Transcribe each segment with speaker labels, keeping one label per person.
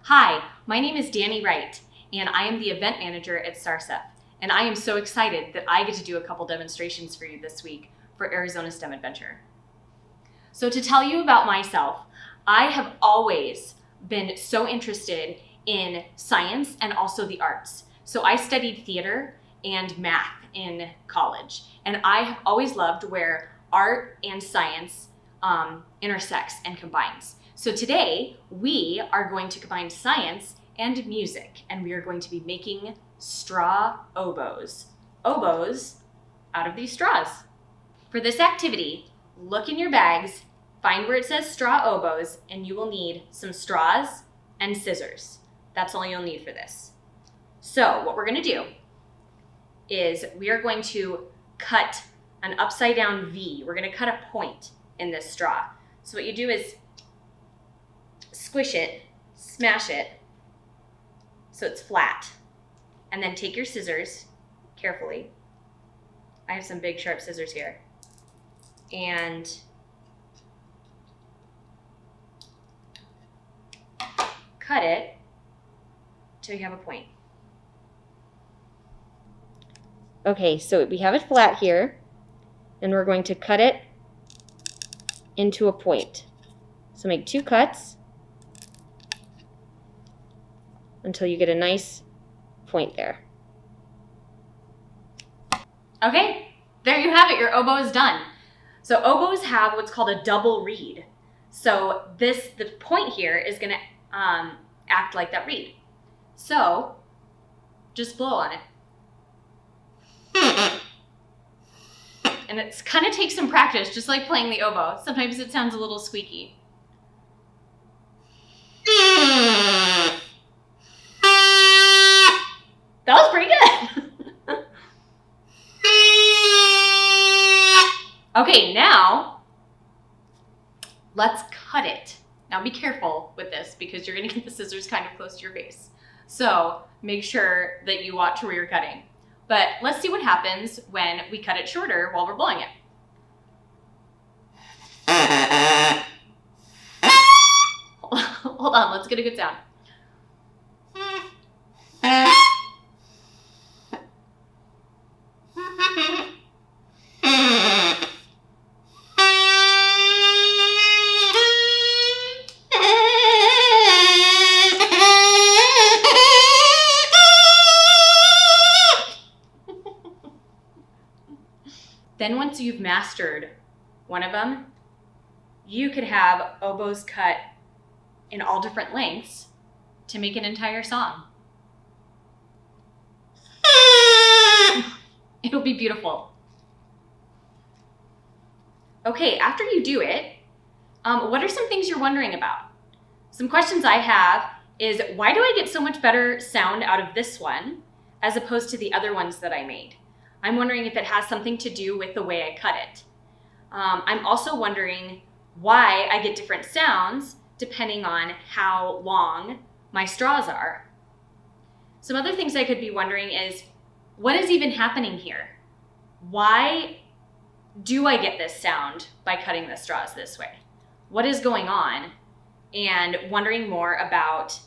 Speaker 1: Hi, my name is Danny Wright, and I am the event manager at SARSEF, and I am so excited that I get to do a couple demonstrations for you this week for Arizona STEM Adventure. So to tell you about myself, I have always been so interested in science and also the arts. So I studied theater and math in college, and I have always loved where art and science intersects and combines. So today we are going to combine science and music, and we are going to be making straw oboes. Oboes out of these straws. For this activity, look in your bags, find where it says straw oboes, and you will need some straws and scissors. That's all you'll need for this. So what we're going to do is we are going to cut an upside down V. We're going to cut a point in this straw. So what you do is squish it, smash it, so it's flat. And then take your scissors, carefully. I have some big sharp scissors here. And cut it till you have a point. Okay, so we have it flat here, and we're going to cut it into a point. So make 2 cuts until you get a nice point there. Okay, there you have it. Your oboe is done. So oboes have what's called a double reed. So the point here is going to act like that reed. So just blow on it. And it's kind of takes some practice, just like playing the oboe. Sometimes it sounds a little squeaky. That was pretty good. Okay, now let's cut it. Now be careful with this because you're gonna get the scissors kind of close to your face. So make sure that you watch where you're cutting. But let's see what happens when we cut it shorter while we're blowing it. Hold on, let's get a good sound. Then once you've mastered one of them, you could have oboes cut in all different lengths to make an entire song. It'll be beautiful. Okay, after you do it, what are some things you're wondering about? Some questions I have is, why do I get so much better sound out of this one as opposed to the other ones that I made? I'm wondering if it has something to do with the way I cut it. I'm also wondering why I get different sounds depending on how long my straws are. Some other things I could be wondering is, what is even happening here? Why do I get this sound by cutting the straws this way? What is going on? And wondering more about,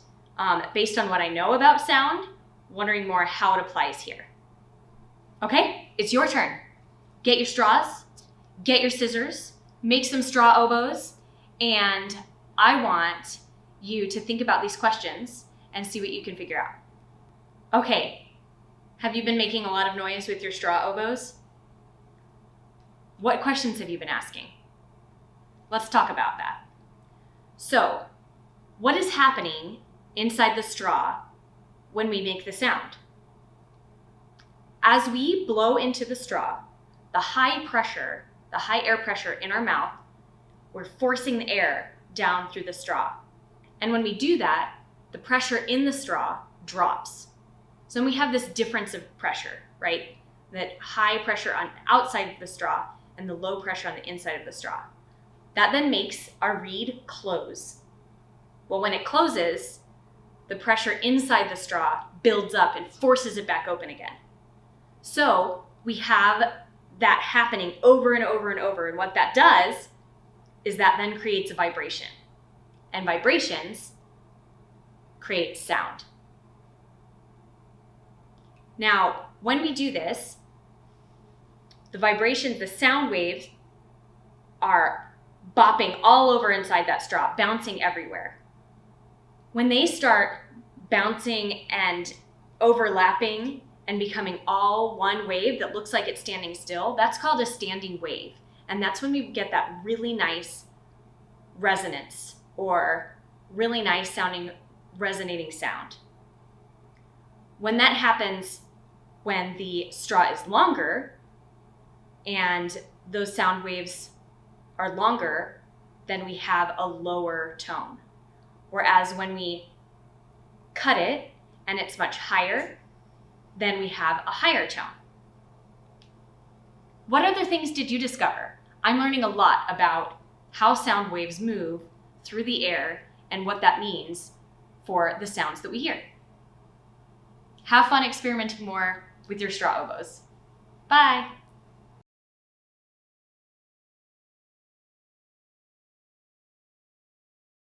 Speaker 1: based on what I know about sound, wondering more how it applies here. Okay, it's your turn. Get your straws, get your scissors, make some straw oboes, and I want you to think about these questions and see what you can figure out. Okay, have you been making a lot of noise with your straw oboes? What questions have you been asking? Let's talk about that. So, what is happening inside the straw when we make the sound? As we blow into the straw, the high air pressure in our mouth, we're forcing the air down through the straw. And when we do that, the pressure in the straw drops. So we have this difference of pressure, right? That high pressure on the outside of the straw and the low pressure on the inside of the straw. That then makes our reed close. Well, when it closes, the pressure inside the straw builds up and forces it back open again. So we have that happening over and over and over. And what that does is that then creates a vibration. And vibrations create sound. Now, when we do this, the vibrations, the sound waves are bopping all over inside that straw, bouncing everywhere. When they start bouncing and overlapping and becoming all one wave that looks like it's standing still, that's called a standing wave. And that's when we get that really nice resonance or really nice sounding, resonating sound. When that happens, when the straw is longer and those sound waves are longer, then we have a lower tone. Whereas when we cut it and it's much higher, then we have a higher tone. What other things did you discover? I'm learning a lot about how sound waves move through the air and what that means for the sounds that we hear. Have fun experimenting more with your straw oboes. Bye.